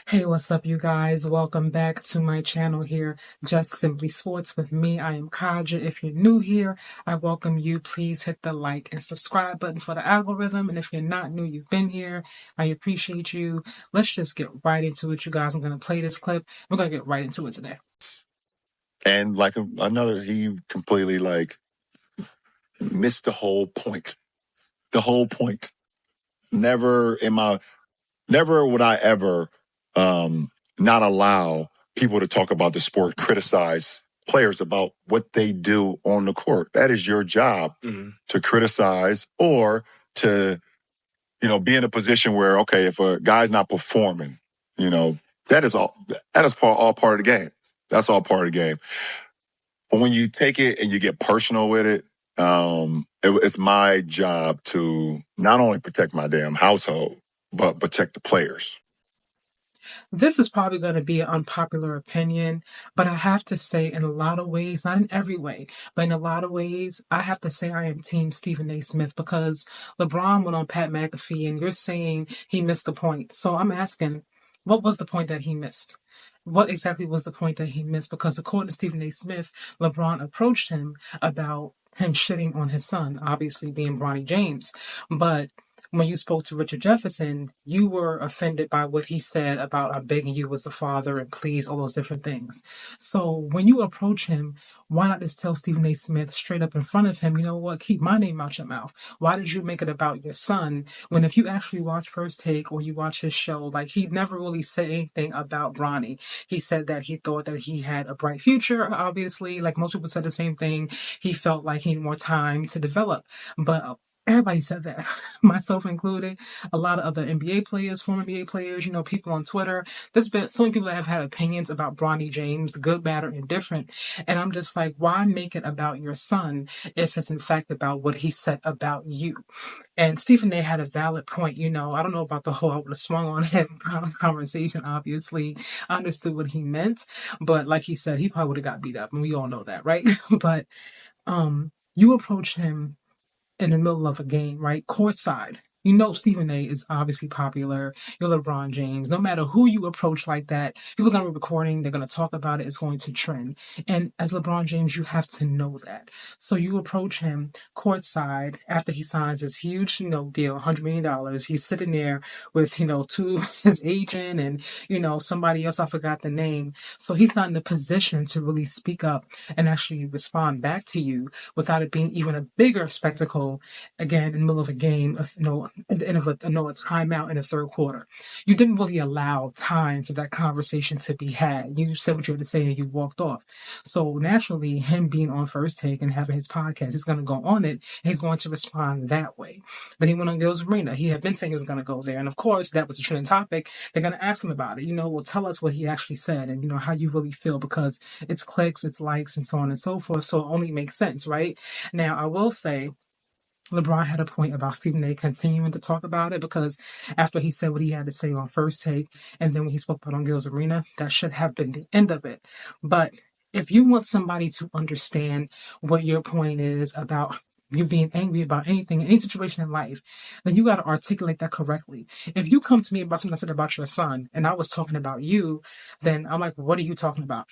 Hey, what's up, you guys? Welcome back to my channel here, Just Simply Sports with me. I am Kaja. If you're new here, I welcome you. Please hit the like and subscribe button for the algorithm. And if you're not new, you've been here, I appreciate you. Let's just get right into it, you guys. I'm going to play this clip. We're going to get right into it today. And like another, he completely missed the whole point. The whole point. Never would I ever not allow people to talk about the sport, criticize players about what they do on the court. That is your job to criticize or to, be in a position where, okay, if a guy's not performing, that is all part of the game. That's all part of the game. But when you take it and you get personal with it, it's my job to not only protect my damn household, but protect the players. This is probably going to be an unpopular opinion, but I have to say, in a lot of ways, not in every way, but in a lot of ways, I have to say I am Team Stephen A. Smith because LeBron went on Pat McAfee and you're saying he missed the point. So I'm asking, what was the point that he missed? What exactly was the point that he missed? Because according to Stephen A. Smith, LeBron approached him about him shitting on his son, obviously being Bronny James. But when you spoke to Richard Jefferson, you were offended by what he said about I'm begging you as a father and please, all those different things. So when you approach him, why not just tell Stephen A. Smith straight up in front of him, you know what, keep my name out your mouth. Why did you make it about your son? When if you actually watch First Take or you watch his show, like he never really said anything about Bronny. He said that he thought that he had a bright future, obviously. Like most people said the same thing. He felt like he needed more time to develop. But everybody said that, myself included. A lot of other NBA players, former NBA players, people on Twitter. There's been so many people that have had opinions about Bronny James, good, bad, or indifferent. And I'm just like, why make it about your son if it's in fact about what he said about you? And Stephen A had a valid point. I don't know about the whole I would have swung on him conversation, obviously. I understood what he meant. But like he said, he probably would have got beat up. And we all know that, right? But you approach him in the middle of a game, right? Courtside. Stephen A is obviously popular. You're LeBron James. No matter who you approach like that, people are going to be recording. They're going to talk about it. It's going to trend. And as LeBron James, you have to know that. So you approach him courtside after he signs this huge, deal, $100 million. He's sitting there with, his agent and, somebody else. I forgot the name. So he's not in a position to really speak up and actually respond back to you without it being even a bigger spectacle, again, in the middle of a game, at the end of a timeout in the third quarter. You didn't really allow time for that conversation to be had. You said what you had to say and you walked off. So naturally, him being on First Take and having his podcast, he's going to go on it and he's going to respond that way. Then he went on Gil's Arena. He had been saying he was going to go there. And of course, that was a trending topic. They're going to ask him about it. Well, tell us what he actually said and, how you really feel because it's clicks, it's likes, and so on and so forth. So it only makes sense, right? Now, I will say, LeBron had a point about Stephen A. continuing to talk about it because after he said what he had to say on First Take and then when he spoke about on Gil's Arena, that should have been the end of it. But if you want somebody to understand what your point is about you being angry about anything, any situation in life, then you got to articulate that correctly. If you come to me about something I said about your son and I was talking about you, then I'm like, what are you talking about?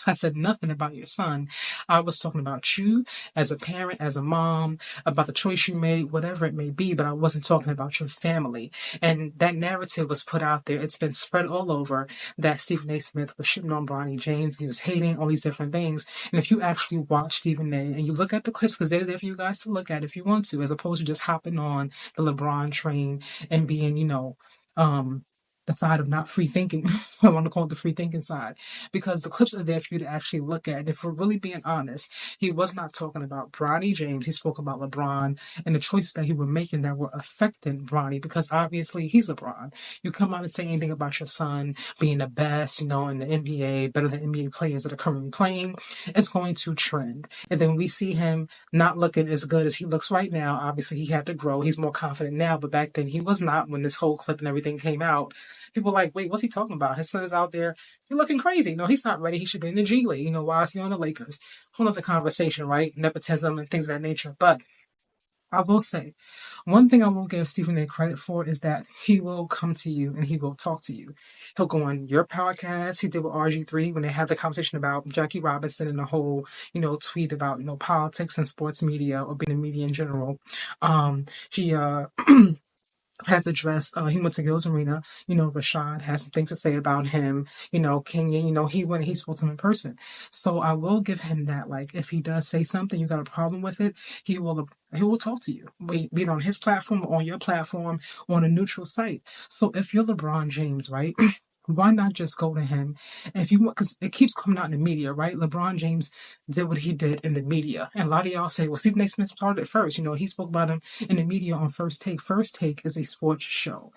I said nothing about your son. I was talking about you as a parent, as a mom, about the choice you made, whatever it may be, but I wasn't talking about your family. And that narrative was put out there. It's been spread all over that Stephen A. Smith was shitting on Bronny James. He was hating all these different things. And if you actually watch Stephen A. and you look at the clips, because they're there for you guys to look at if you want to, as opposed to just hopping on the LeBron train and being, the side of not free thinking. I want to call it the free thinking side because the clips are there for you to actually look at. And if we're really being honest, he was not talking about Bronny James. He spoke about LeBron and the choices that he was making that were affecting Bronny because obviously he's LeBron. You come out and say anything about your son being the best, in the NBA, better than NBA players that are currently playing, it's going to trend. And then we see him not looking as good as he looks right now. Obviously, he had to grow. He's more confident now, but back then he was not when this whole clip and everything came out. People are like, wait, what's he talking about? His son is out there. He's looking crazy. No, he's not ready. He should be in the G League. Why is he on the Lakers? Whole other conversation, right? Nepotism and things of that nature. But I will say, one thing I will give Stephen A. credit for is that he will come to you and he will talk to you. He'll go on your podcast. He did with RG3 when they had the conversation about Jackie Robinson and the whole, tweet about, politics and sports media or being in media in general. He has addressed, he went to Gil's Arena. Rashad has some things to say about him. Kenyon, he spoke to him in person. So I will give him that. Like, if he does say something, you got a problem with it, he will talk to you, be it on his platform, or on your platform, on a neutral site. So if you're LeBron James, right? Why not just go to him? And if you want, because it keeps coming out in the media, right? LeBron James did what he did in the media. And a lot of y'all say, well, Stephen A. Smith started it first. He spoke about him in the media on First Take. First Take is a sports show.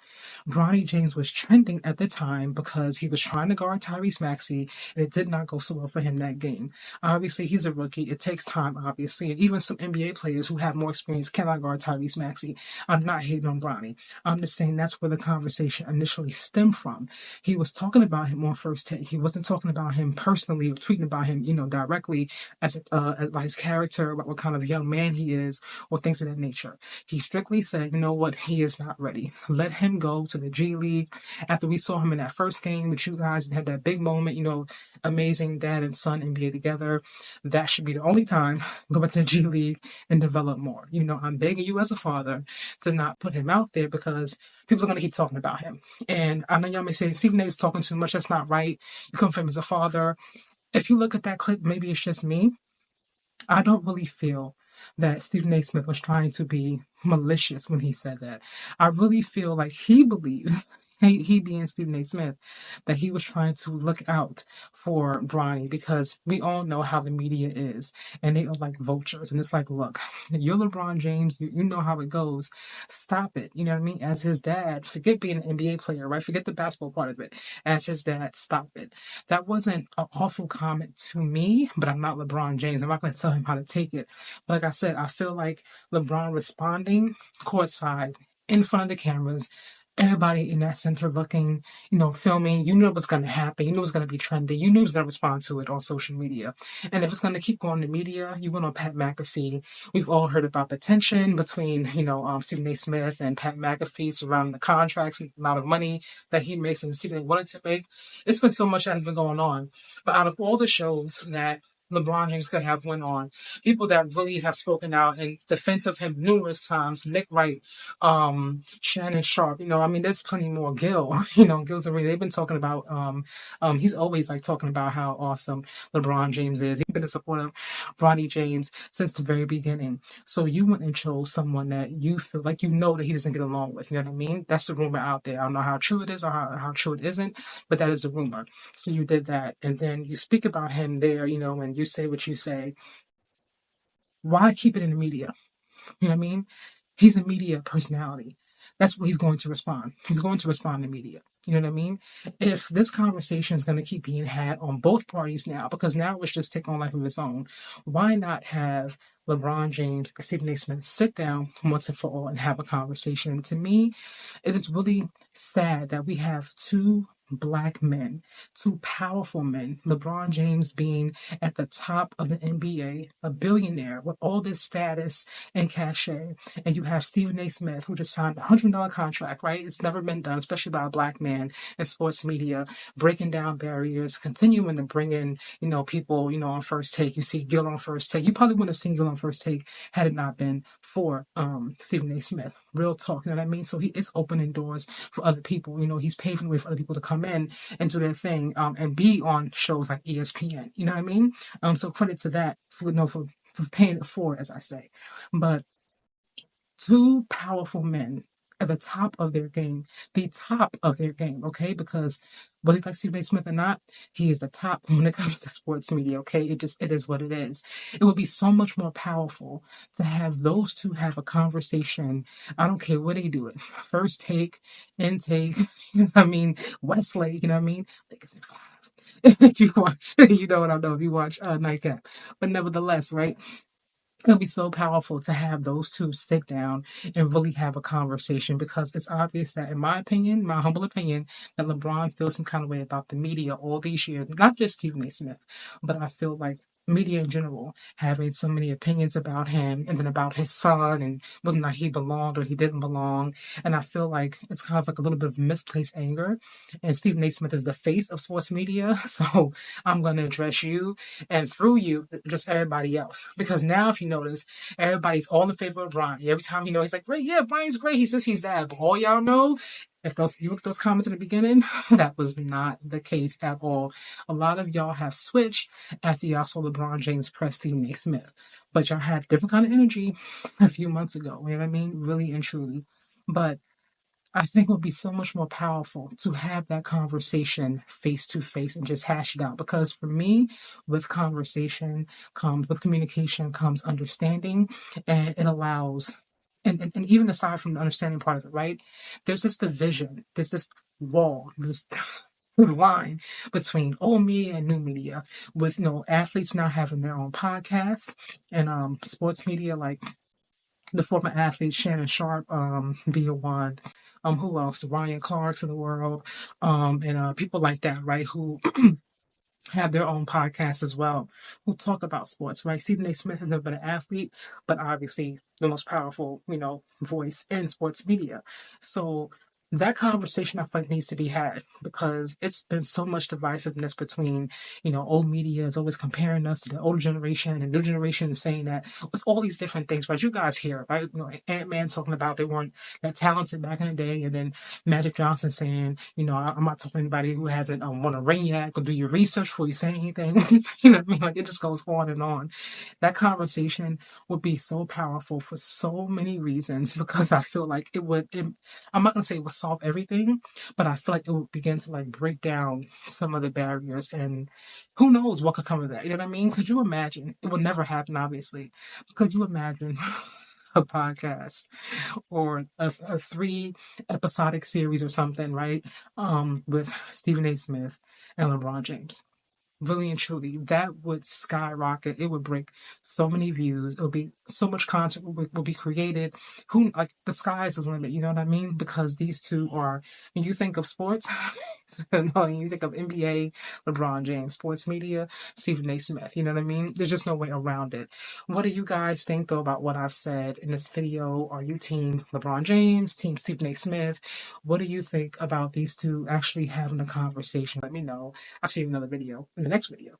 Bronny James was trending at the time because he was trying to guard Tyrese Maxey, and it did not go so well for him that game. Obviously, he's a rookie. It takes time, obviously. And even some NBA players who have more experience cannot guard Tyrese Maxey. I'm not hating on Bronny. I'm just saying that's where the conversation initially stemmed from. He was talking about him on First Take. He wasn't talking about him personally or tweeting about him, directly as about his character, about what kind of young man he is, or things of that nature. He strictly said, you know what, he is not ready. Let him go to the G League. After we saw him in that first game with you guys and had that big moment, amazing dad and son NBA together, that should be the only time. Go back to the G League and develop more. I'm begging you as a father to not put him out there because people are going to keep talking about him. And I know y'all may say, Stephen A is talking too much. That's not right. You come from him as a father. If you look at that clip, maybe it's just me. I don't really feel that Stephen A. Smith was trying to be malicious when he said that. I really feel like he believes, he being Stephen A. Smith, that he was trying to look out for Bronny because we all know how the media is and they are like vultures. And it's like, look, you're LeBron James, you know how it goes. Stop it. You know what I mean? As his dad, forget being an NBA player, right? Forget the basketball part of it. As his dad, stop it. That wasn't an awful comment to me, but I'm not LeBron James. I'm not going to tell him how to take it. But like I said, I feel like LeBron responding courtside in front of the cameras, everybody in that center looking, filming, you knew it was going to happen. You knew it was going to be trendy. You knew he was going to respond to it on social media. And if it's going to keep going to media, you went on Pat McAfee. We've all heard about the tension between, Stephen A. Smith and Pat McAfee surrounding the contracts and the amount of money that he makes and Stephen A. wanted to make. It's been so much that has been going on. But out of all the shows that LeBron James could have went on, people that really have spoken out in defense of him numerous times, Nick Wright, Shannon Sharp, there's plenty more. Gil, Gil's already, they've been talking about, he's always like talking about how awesome LeBron James is. He's been a supporter of Bronny James since the very beginning. So you went and chose someone that you feel like that he doesn't get along with. You know what I mean? That's the rumor out there. I don't know how true it is or how true it isn't, but that is the rumor. So you did that. And then you speak about him there, and you say what you say. Why keep it in the media? You know what I mean? He's a media personality. That's what he's going to respond. He's going to respond to media. You know what I mean? If this conversation is going to keep being had on both parties now, because now it's just taking on life of its own, why not have LeBron James and Stephen A. Smith sit down once and for all and have a conversation? To me, it is really sad that we have two black men, two powerful men, LeBron James being at the top of the NBA, a billionaire with all this status and cachet, and you have Stephen A. Smith, who just signed a $100 contract, right? It's never been done, especially by a black man in sports media, breaking down barriers, continuing to bring in, people, on First Take. You see Gil on First Take. You probably wouldn't have seen Gil on First Take had it not been for Stephen A. Smith. Real talk, you know what I mean? So he is opening doors for other people. He's paving the way for other people to come in and do their thing, and be on shows like ESPN. You know what I mean? So credit to that for paying it forward, as I say. But two powerful men at the top of their game, okay? Because whether you like Stephen A. Smith or not, he is the top when it comes to sports media, okay? It is what it is. It would be so much more powerful to have those two have a conversation. I don't care where they do it. First Take, intake, Westlake, you know what I mean? I think it's in five. If you watch, you know what I know if you watch Nightcap. But nevertheless, right? It'll be so powerful to have those two sit down and really have a conversation because it's obvious that, in my opinion, my humble opinion, that LeBron feels some kind of way about the media all these years. Not just Stephen A. Smith, but I feel like media in general having so many opinions about him and then about his son and whether or not he belonged or he didn't belong. And I feel like it's kind of like a little bit of misplaced anger. And Stephen A. Smith is the face of sports media. So I'm going to address you and through you, just everybody else. Because now, if you notice, everybody's all in favor of Brian. Every time he's like, great, yeah, Brian's great. He's this, he's that. But all y'all know, if those you look at those comments in the beginning, that was not the case at all. A lot of y'all have switched after y'all saw LeBron James press Stephen A. Smith. But y'all had different kind of energy a few months ago. You know what I mean? Really and truly. But I think it would be so much more powerful to have that conversation face to face and just hash it out. Because for me, with conversation with communication comes understanding, and it allows, and even aside from the understanding part of it, right? There's this division, there's this wall, this line between old media and new media, with athletes now having their own podcasts and sports media like the former athlete Shannon Sharp, being one. Who else? Ryan Clarks of the world, and people like that, right? Who have their own podcasts as well, who talk about sports, right? Stephen A. Smith has never been an athlete, but obviously the most powerful, voice in sports media. So that conversation I feel like needs to be had because it's been so much divisiveness between, old media is always comparing us to the older generation and new generation is saying that with all these different things, right? You guys hear, right? Ant-Man talking about they weren't that talented back in the day, and then Magic Johnson saying, I'm not talking to anybody who hasn't won a ring yet. Go do your research before you say anything. You know what I mean? Like it just goes on and on. That conversation would be so powerful for so many reasons because I feel like it would. I'm not gonna say it would solve everything, but I feel like it would begin to like break down some of the barriers, and who knows what could come of that. You know what I mean? Could you imagine? It would never happen, obviously. But could you imagine a podcast or a three episodic series or something, right? With Stephen A. Smith and LeBron James. Really and truly, that would skyrocket. It would break so many views. It would be so much content will be created. Who like the sky's the limit? You know what I mean? Because these two are. When you think of sports, no, you think of NBA, LeBron James, sports media, Stephen A. Smith. You know what I mean? There's just no way around it. What do you guys think though about what I've said in this video? Are you team LeBron James, team Stephen A. Smith? What do you think about these two actually having a conversation? Let me know. I'll see you in another video, in the next video.